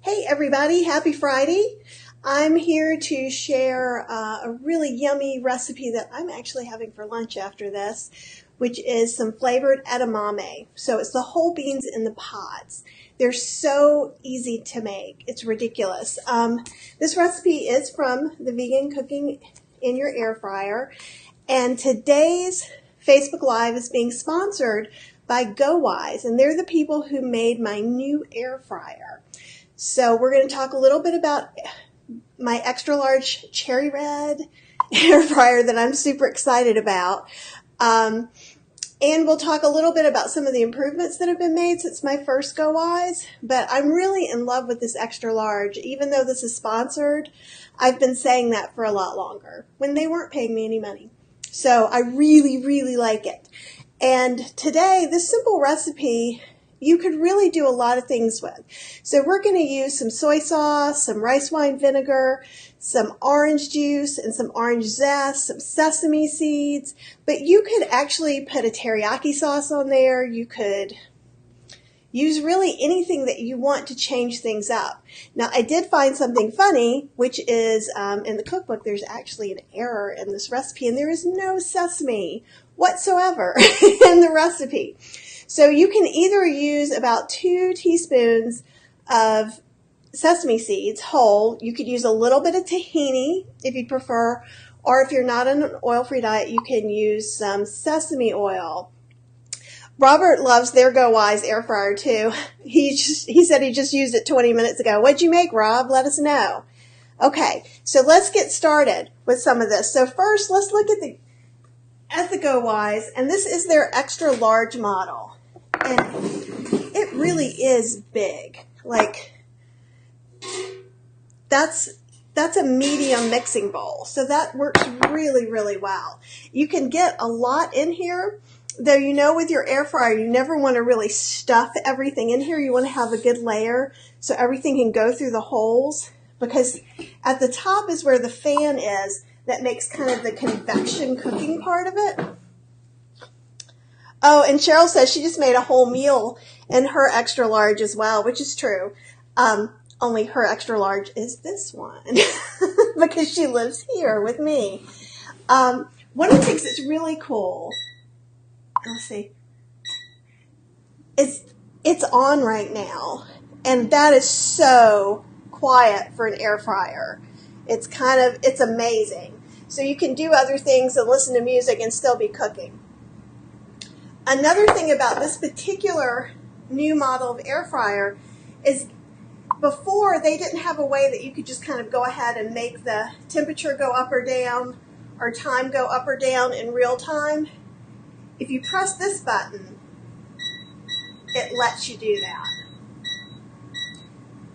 Hey everybody, happy Friday. I'm here to share a really yummy recipe that I'm actually having for lunch after this, which is some flavored edamame. So it's the whole beans in the pods. They're so easy to make. It's ridiculous. This recipe is from the Vegan Cooking in Your Air Fryer, and today's Facebook Live is being sponsored by GoWise, and they're the people who made my new air fryer. So we're going to talk a little bit about my extra large cherry red air fryer that I'm super excited about. And we'll talk a little bit about some of the improvements that have been made since my first GoWise. But I'm really in love with this extra large. Even though this is sponsored, I've been saying that for a lot longer when they weren't paying me any money. So I really, really like it. And today, this simple recipe you could really do a lot of things with. So we're going to use some soy sauce, some rice wine vinegar, some orange juice and some orange zest, some sesame seeds, but you could actually put a teriyaki sauce on there. You could use really anything that you want to change things up. Now, I did find something funny, which is in the cookbook, there's actually an error in this recipe, and there is no sesame whatsoever in the recipe. So you can either use about 2 teaspoons of sesame seeds whole. You could use a little bit of tahini if you prefer, or if you're not on an oil-free diet, you can use some sesame oil. Robert loves their GoWise air fryer too. He said he just used it 20 minutes ago. What'd you make, Rob? Let us know. Okay, so let's get started with some of this. So first, let's look at the GoWise, and this is their extra large model. And it really is big. Like, that's a medium mixing bowl. So that works really, really well. You can get a lot in here, though you know with your air fryer, you never want to really stuff everything in here. You want to have a good layer so everything can go through the holes, because at the top is where the fan is that makes kind of the convection cooking part of it. Oh, and Cheryl says she just made a whole meal in her extra large as well, which is true. Only her extra large is this one because she lives here with me. One of the things that's really cool, let's see, it's on right now, and that is so quiet for an air fryer. It's amazing. So you can do other things and listen to music and still be cooking. Another thing about this particular new model of air fryer is before they didn't have a way that you could just kind of go ahead and make the temperature go up or down or time go up or down in real time. If you press this button, it lets you do that.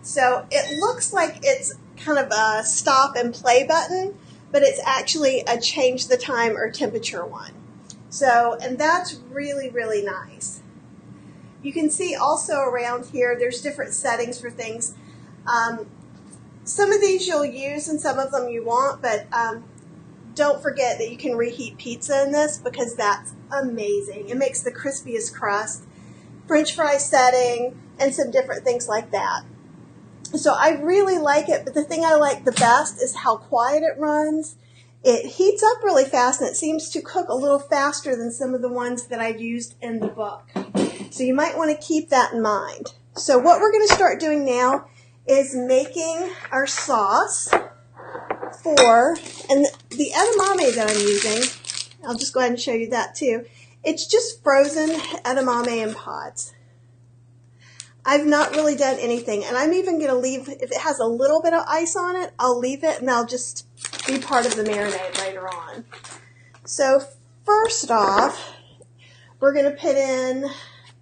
So it looks like it's kind of a stop and play button, but it's actually a change the time or temperature one. So, and that's really, really nice. You can see also around here, there's different settings for things. Some of these you'll use and some of them you won't, but don't forget that you can reheat pizza in this because that's amazing. It makes the crispiest crust, French fry setting, and some different things like that. So I really like it, but the thing I like the best is how quiet it runs. It heats up really fast, and it seems to cook a little faster than some of the ones that I've used in the book. So you might want to keep that in mind. So what we're going to start doing now is making our sauce for, and the edamame that I'm using, I'll just go ahead and show you that too. It's just frozen edamame in pods. I've not really done anything, and I'm even going to leave, if it has a little bit of ice on it, I'll leave it and I'll just be part of the marinade later on. So first off, we're going to put in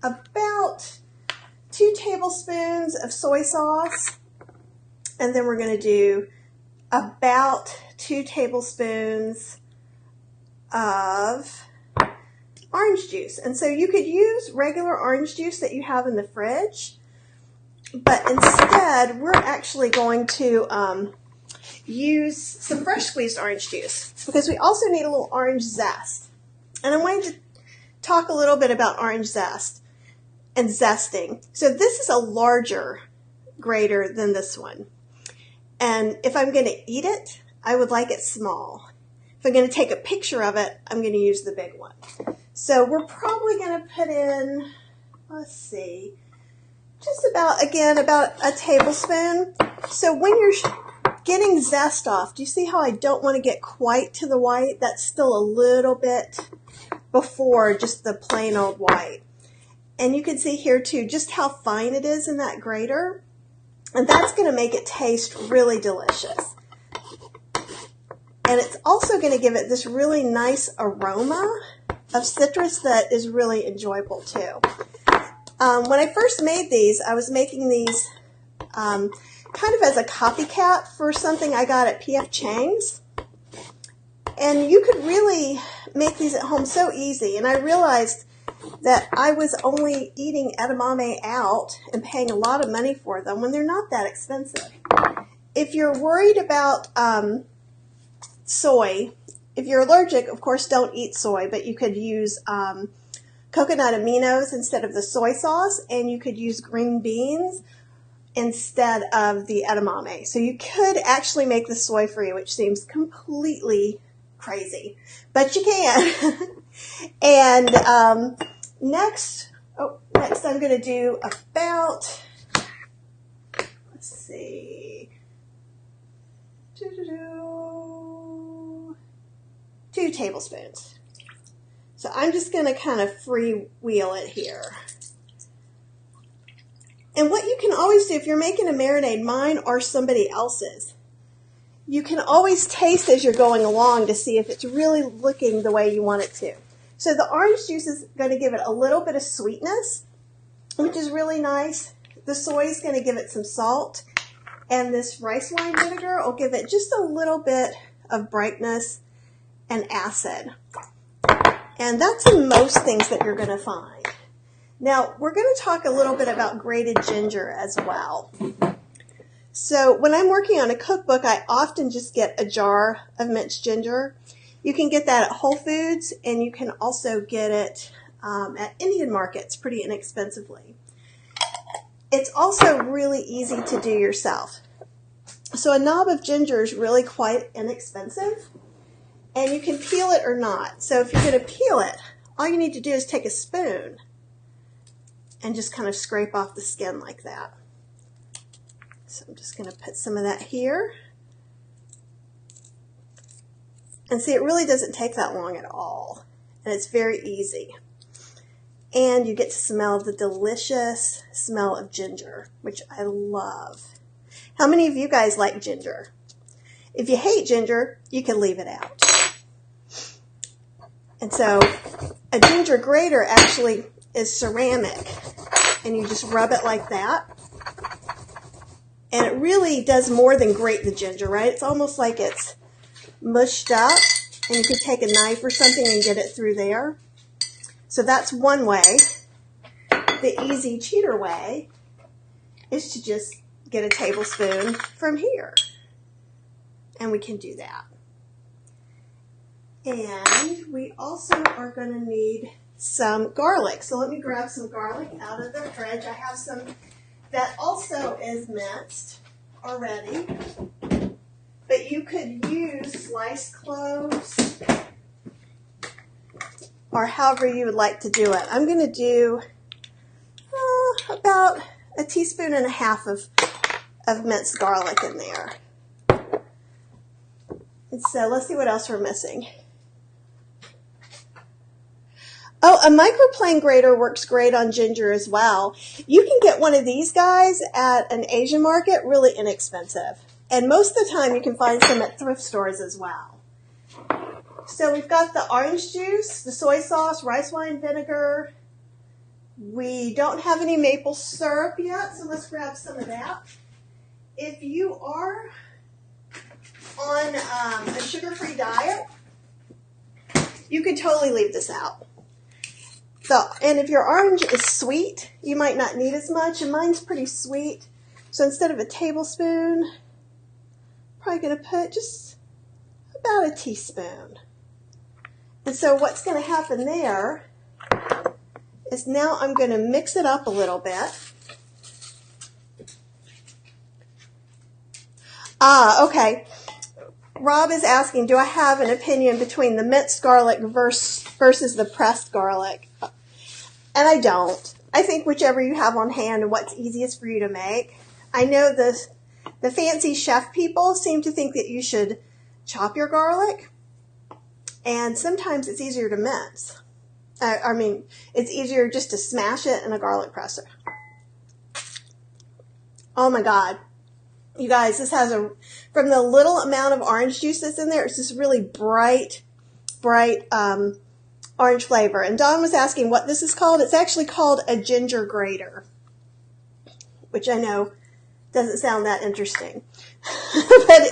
about 2 tablespoons of soy sauce, and then we're going to do about 2 tablespoons of orange juice. And so you could use regular orange juice that you have in the fridge, but instead we're actually going to use some fresh squeezed orange juice because we also need a little orange zest. And I'm going to talk a little bit about orange zest and zesting. So this is a larger greater than this one. And if I'm going to eat it, I would like it small. If I'm going to take a picture of it, I'm going to use the big one. So we're probably going to put in, let's see, just about, again, about a tablespoon. So when you're getting zest off, do you see how I don't want to get quite to the white? That's still a little bit before just the plain old white. And you can see here too just how fine it is in that grater. And that's going to make it taste really delicious. And it's also going to give it this really nice aroma of citrus that is really enjoyable too. When I first made these, I was making these kind of as a copycat for something I got at P.F. Chang's. And you could really make these at home so easy. And I realized that I was only eating edamame out and paying a lot of money for them when they're not that expensive. If you're worried about soy, if you're allergic, of course, don't eat soy, but you could use coconut aminos instead of the soy sauce, and you could use green beans instead of the edamame. So you could actually make the soy-free, which seems completely crazy, but you can. And next I'm going to do about, let's see, 2 tablespoons. So I'm just going to kind of freewheel it here. And what you can always do if you're making a marinade, mine or somebody else's, you can always taste as you're going along to see if it's really looking the way you want it to. So the orange juice is going to give it a little bit of sweetness, which is really nice. The soy is going to give it some salt, and this rice wine vinegar will give it just a little bit of brightness and acid. And that's in most things that you're going to find. Now, we're going to talk a little bit about grated ginger as well. So when I'm working on a cookbook, I often just get a jar of minced ginger. You can get that at Whole Foods, and you can also get it at Indian markets pretty inexpensively. It's also really easy to do yourself. So a knob of ginger is really quite inexpensive, and you can peel it or not. So if you're going to peel it, all you need to do is take a spoon and just kind of scrape off the skin like that. So I'm just going to put some of that here. And see, it really doesn't take that long at all. And it's very easy. And you get to smell the delicious smell of ginger, which I love. How many of you guys like ginger? If you hate ginger, you can leave it out. And so a ginger grater actually is ceramic. And you just rub it like that. And it really does more than grate the ginger, right? It's almost like it's mushed up, and you could take a knife or something and get it through there. So that's one way. The easy, cheater way is to just get a tablespoon from here. And we can do that. And we also are going to need some garlic. So let me grab some garlic out of the fridge. I have some that also is minced already. But you could use sliced cloves or however you would like to do it. I'm going to do about 1.5 teaspoons of minced garlic in there. And so let's see what else we're missing. Oh, a microplane grater works great on ginger as well. You can get one of these guys at an Asian market, really inexpensive. And most of the time you can find some at thrift stores as well. So we've got the orange juice, the soy sauce, rice wine vinegar. We don't have any maple syrup yet, so let's grab some of that. If you are on a sugar-free diet, you could totally leave this out. And if your orange is sweet, you might not need as much, and mine's pretty sweet. So instead of a tablespoon, probably going to put just about a teaspoon. And so what's going to happen there is now I'm going to mix it up a little bit. Ah, okay. Rob is asking, do I have an opinion between the minced garlic versus the pressed garlic? And I don't. I think whichever you have on hand and what's easiest for you to make. I know the fancy chef people seem to think that you should chop your garlic, and sometimes it's easier to mince. I mean, it's easier just to smash it in a garlic presser. Oh my God. You guys, this has from the little amount of orange juice that's in there, it's this really bright orange flavor. And Dawn was asking what this is called. It's actually called a ginger grater, which I know doesn't sound that interesting. But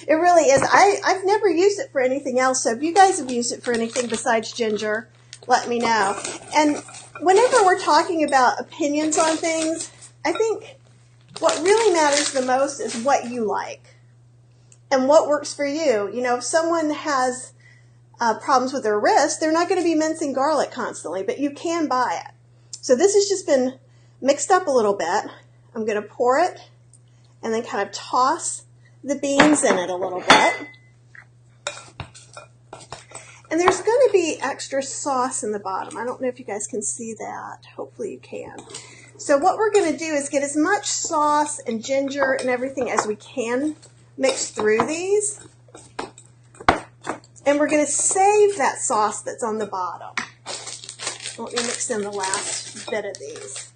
it really is. I've never used it for anything else, so if you guys have used it for anything besides ginger, let me know. And whenever we're talking about opinions on things, I think what really matters the most is what you like and what works for you. You know, if someone has problems with their wrist, they're not going to be mincing garlic constantly, but you can buy it. So this has just been mixed up a little bit. I'm going to pour it and then kind of toss the beans in it a little bit. And there's going to be extra sauce in the bottom. I don't know if you guys can see that. Hopefully you can. So what we're going to do is get as much sauce and ginger and everything as we can mixed through these. And we're going to save that sauce that's on the bottom. Let me mix in the last bit of these.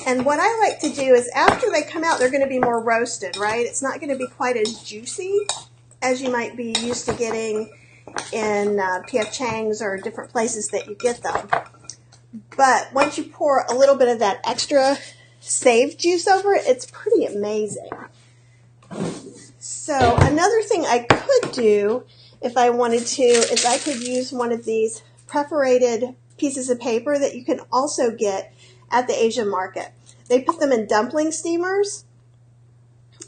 And what I like to do is after they come out, they're going to be more roasted, right? It's not going to be quite as juicy as you might be used to getting in P.F. Chang's or different places that you get them. But once you pour a little bit of that extra saved juice over it, it's pretty amazing. So another thing I could do if I wanted to is I could use one of these perforated pieces of paper that you can also get at the Asian market. They put them in dumpling steamers.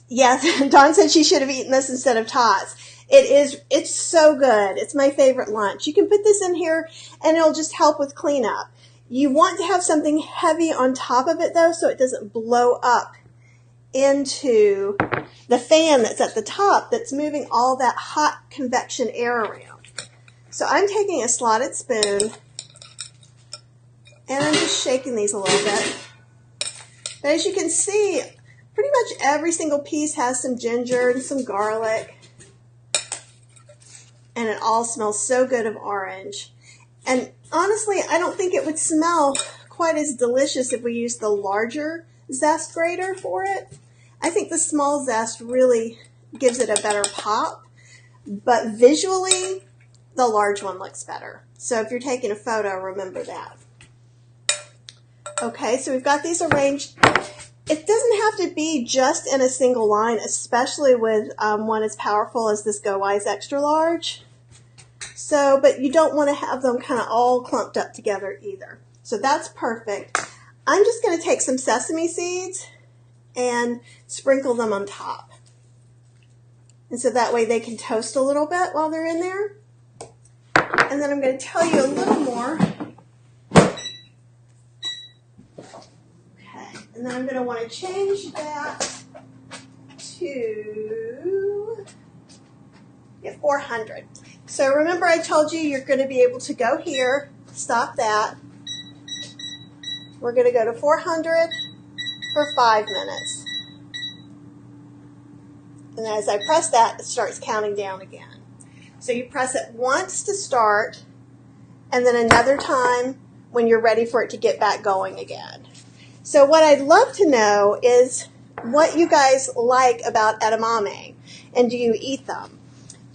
Yes, Dawn said she should have eaten this instead of tots. It's so good. It's my favorite lunch. You can put this in here and it'll just help with cleanup. You want to have something heavy on top of it though, so it doesn't blow up into the fan that's at the top that's moving all that hot convection air around. So I'm taking a slotted spoon and I'm just shaking these a little bit. But as you can see, pretty much every single piece has some ginger and some garlic. And it all smells so good of orange. And honestly, I don't think it would smell quite as delicious if we used the larger zest grater for it. I think the small zest really gives it a better pop. But visually, the large one looks better. So if you're taking a photo, remember that. Okay, so we've got these arranged. It doesn't have to be just in a single line, especially with one as powerful as this Go Wise Extra Large. So, but you don't want to have them kind of all clumped up together either. So that's perfect. I'm just going to take some sesame seeds and sprinkle them on top. And so that way they can toast a little bit while they're in there. And then I'm going to tell you a little more. And then I'm going to want to change that to 400. So remember I told you you're going to be able to go here, stop that. We're going to go to 400 for 5 minutes. And as I press that, it starts counting down again. So you press it once to start, and then another time when you're ready for it to get back going again. So what I'd love to know is what you guys like about edamame, and do you eat them?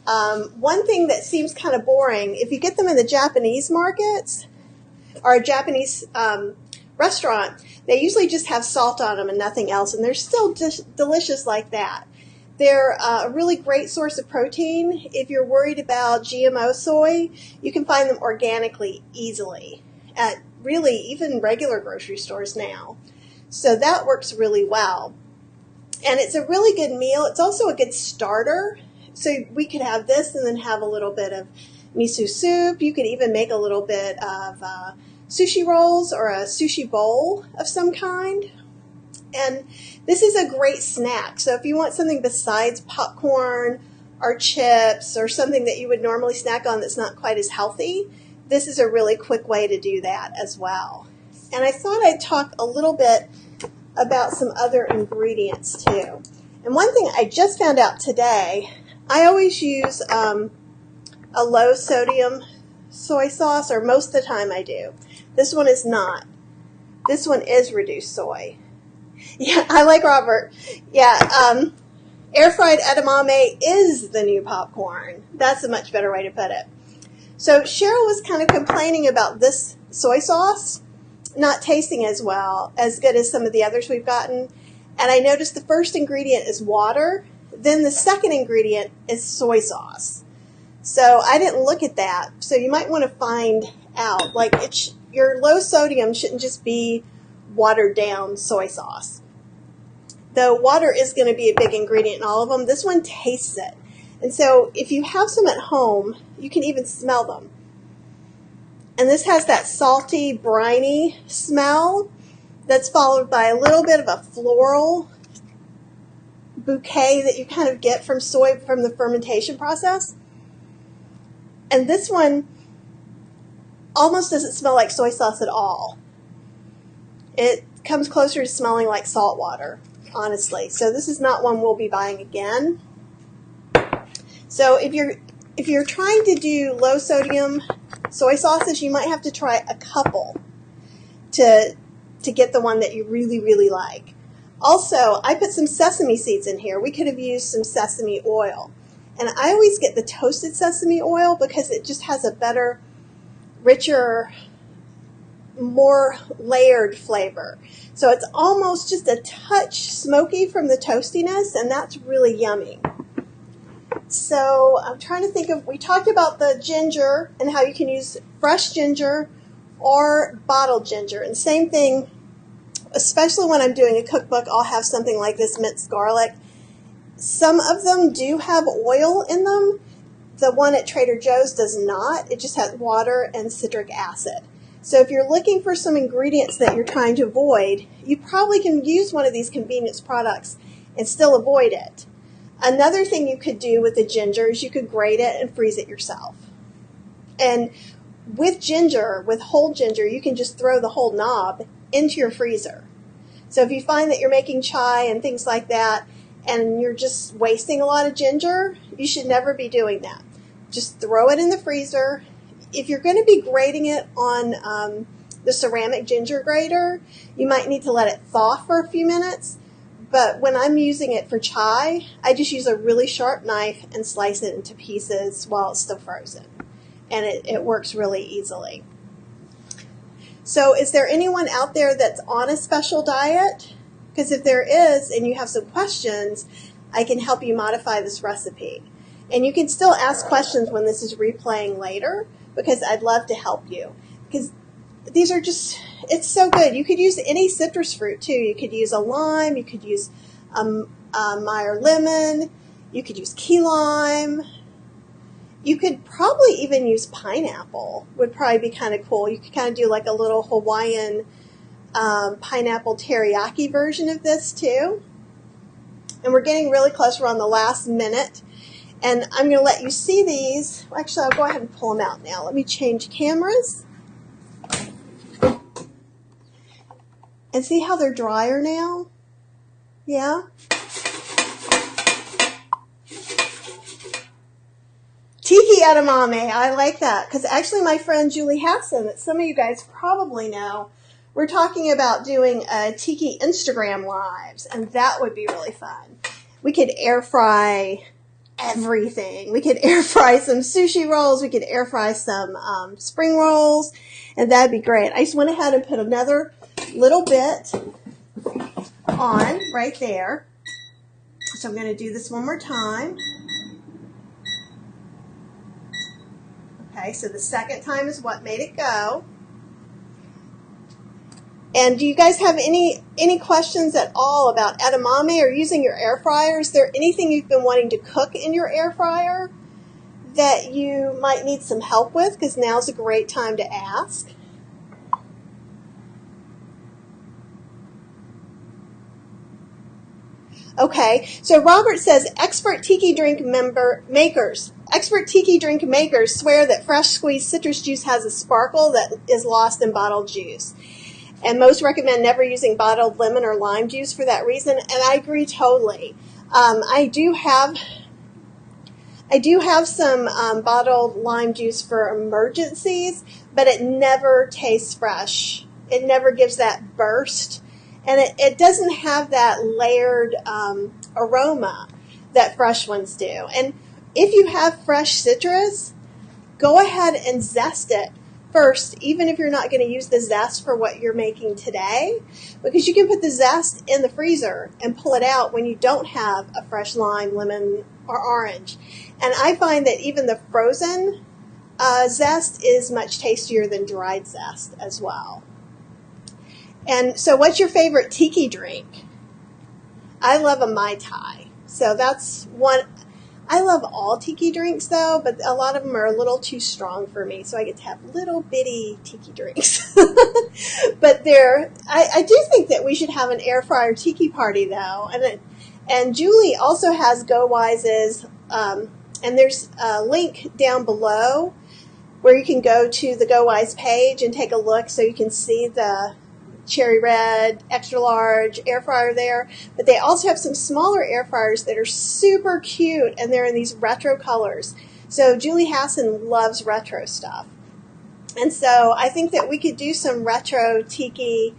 One thing that seems kind of boring, if you get them in the Japanese markets or a Japanese restaurant, they usually just have salt on them and nothing else, and they're still delicious like that. They're a really great source of protein. If you're worried about GMO soy, you can find them organically easily at really even regular grocery stores now. So that works really well. And it's a really good meal. It's also a good starter. So we could have this and then have a little bit of miso soup. You could even make a little bit of sushi rolls or a sushi bowl of some kind. And this is a great snack. So if you want something besides popcorn or chips or something that you would normally snack on that's not quite as healthy, this is a really quick way to do that as well. And I thought I'd talk a little bit about some other ingredients too. And one thing I just found out today, I always use a low sodium soy sauce, or most of the time I do. This one is not. This one is reduced soy. Yeah, I like Robert. Yeah, air fried edamame is the new popcorn. That's a much better way to put it. So Cheryl was kind of complaining about this soy sauce not tasting as good as some of the others we've gotten. And I noticed the first ingredient is water. Then the second ingredient is soy sauce. So I didn't look at that. So you might want to find out. Like your low sodium shouldn't just be watered down soy sauce. Though water is going to be a big ingredient in all of them, this one tastes it. And so if you have some at home, you can even smell them. And this has that salty, briny smell that's followed by a little bit of a floral bouquet that you kind of get from soy from the fermentation process. And this one almost doesn't smell like soy sauce at all. It comes closer to smelling like salt water, honestly. So this is not one we'll be buying again. So if you're trying to do low sodium soy sauces, you might have to try a couple to get the one that you really, really like. Also, I put some sesame seeds in here. We could have used some sesame oil. And I always get the toasted sesame oil because it just has a better, richer, more layered flavor. So it's almost just a touch smoky from the toastiness, and that's really yummy. So I'm trying to think of, we talked about the ginger and how you can use fresh ginger or bottled ginger. And same thing, especially when I'm doing a cookbook, I'll have something like this minced garlic. Some of them do have oil in them. The one at Trader Joe's does not. It just has water and citric acid. So if you're looking for some ingredients that you're trying to avoid, you probably can use one of these convenience products and still avoid it. Another thing you could do with the ginger is you could grate it and freeze it yourself. And with ginger, with whole ginger, you can just throw the whole knob into your freezer. So if you find that you're making chai and things like that, and you're just wasting a lot of ginger, you should never be doing that. Just throw it in the freezer. If you're going to be grating it on the ceramic ginger grater, you might need to let it thaw for a few minutes. But when I'm using it for chai, I just use a really sharp knife and slice it into pieces while it's still frozen. And it works really easily. So is there anyone out there that's on a special diet? Because if there is and you have some questions, I can help you modify this recipe. And you can still ask questions when this is replaying later, because I'd love to help you. Because these are just, it's so good. You could use any citrus fruit too. You could use a lime, you could use a Meyer lemon, you could use key lime. You could probably even use pineapple, would probably be kind of cool. You could kind of do like a little Hawaiian pineapple teriyaki version of this too. And we're getting really close. We're on the last minute. And I'm going to let you see these. Actually, I'll go ahead and pull them out now. Let me change cameras. And see how they're drier now? Yeah? Tiki edamame. I like that. Because actually my friend Julie Hassan, that some of you guys probably know, we're talking about doing Tiki Instagram lives, and that would be really fun. We could air fry everything. We could air fry some sushi rolls. We could air fry some spring rolls, and that'd be great. I just went ahead and put another little bit on right there. So I'm going to do this one more time. Okay, so the second time is what made it go. And do you guys have any questions at all about edamame or using your air fryer? Is there anything you've been wanting to cook in your air fryer that you might need some help with? Because now's a great time to ask. Okay, so Robert says expert tiki drink makers swear that fresh squeezed citrus juice has a sparkle that is lost in bottled juice. And most recommend never using bottled lemon or lime juice for that reason, and I agree totally. I do have some bottled lime juice for emergencies, but it never tastes fresh. It never gives that burst. And it doesn't have that layered aroma that fresh ones do. And if you have fresh citrus, go ahead and zest it first, even if you're not going to use the zest for what you're making today, because you can put the zest in the freezer and pull it out when you don't have a fresh lime, lemon, or orange. And I find that even the frozen zest is much tastier than dried zest as well. And so what's your favorite tiki drink? I love a Mai Tai. So that's one. I love all tiki drinks though, but a lot of them are a little too strong for me. So I get to have little bitty tiki drinks. But I do think that we should have an air fryer tiki party though. And Julie also has Go Wise's, and there's a link down below where you can go to the Go Wise page and take a look so you can see the cherry red, extra large air fryer there. But they also have some smaller air fryers that are super cute, and they're in these retro colors. So Julie Hassan loves retro stuff. And so I think that we could do some retro tiki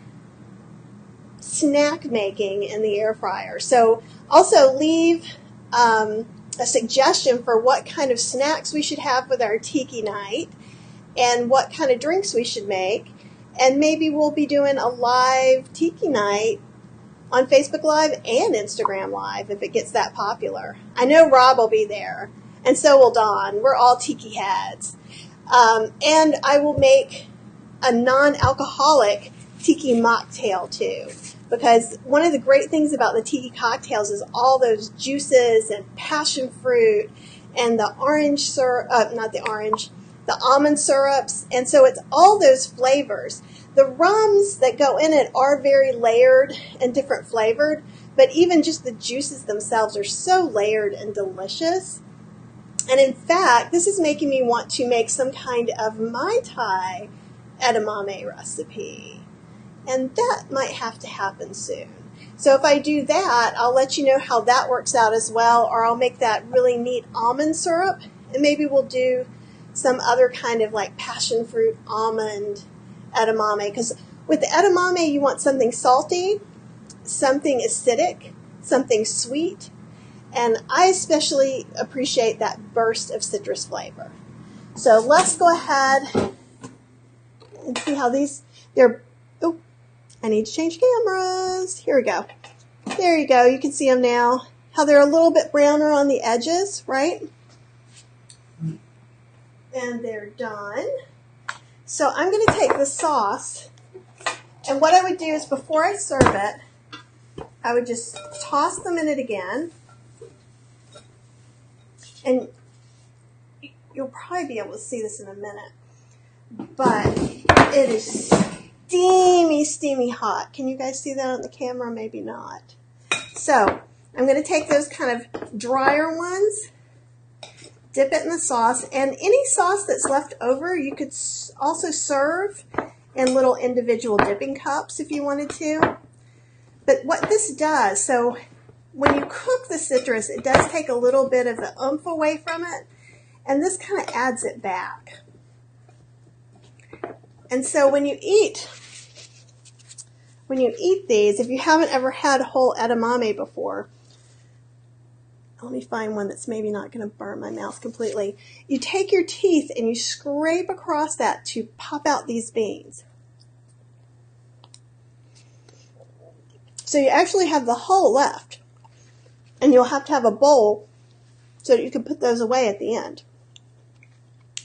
snack making in the air fryer. So also leave a suggestion for what kind of snacks we should have with our tiki night and what kind of drinks we should make. And maybe we'll be doing a live tiki night on Facebook Live and Instagram Live if it gets that popular. I know Rob will be there, and so will Dawn. We're all tiki heads. And I will make a non-alcoholic tiki mocktail too, because one of the great things about the tiki cocktails is all those juices and passion fruit and the orange syrup, the almond syrups, and so it's all those flavors. The rums that go in it are very layered and different flavored, but even just the juices themselves are so layered and delicious. And in fact, this is making me want to make some kind of Mai Tai edamame recipe, and that might have to happen soon. So if I do that, I'll let you know how that works out as well, or I'll make that really neat almond syrup, and maybe we'll do some other kind of like passion fruit almond edamame, because with the edamame you want something salty, something acidic, something sweet, and I especially appreciate that burst of citrus flavor. So let's go ahead and see how oh, I need to change cameras. Here we go. There you go. You can see them now, how they're a little bit browner on the edges, right? And they're done. So I'm going to take the sauce, and what I would do is before I serve it, I would just toss them in it again. And you'll probably be able to see this in a minute, but it is steamy, steamy hot. Can you guys see that on the camera? Maybe not. So I'm going to take those kind of drier ones, dip it in the sauce, and any sauce that's left over you could also serve in little individual dipping cups if you wanted to. But what this does, so when you cook the citrus, it does take a little bit of the oomph away from it, and this kind of adds it back. And so when you eat these, if you haven't ever had whole edamame before, let me find one that's maybe not going to burn my mouth completely. You take your teeth and you scrape across that to pop out these beans. So you actually have the hull left, and you'll have to have a bowl so that you can put those away at the end.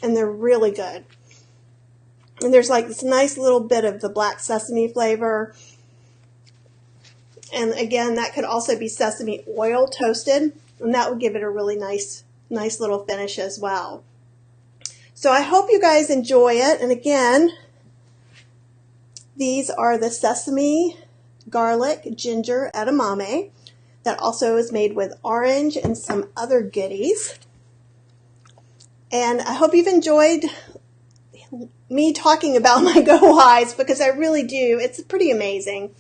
And they're really good. And there's like this nice little bit of the black sesame flavor. And again, that could also be sesame oil toasted, and that would give it a really nice Nice little finish as well. So I hope you guys enjoy it. And again, these are the sesame, garlic, ginger edamame that also is made with orange and some other goodies. And I hope you've enjoyed me talking about my go-whys, because I really do. It's pretty amazing.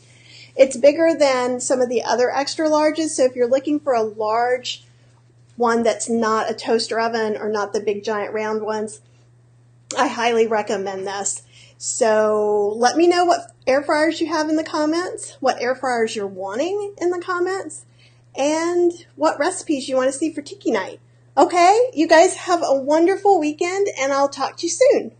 It's bigger than some of the other extra larges, so if you're looking for a large one that's not a toaster oven or not the big giant round ones, I highly recommend this. So let me know what air fryers you have in the comments, what air fryers you're wanting in the comments, and what recipes you want to see for Tiki Night. Okay, you guys have a wonderful weekend, and I'll talk to you soon.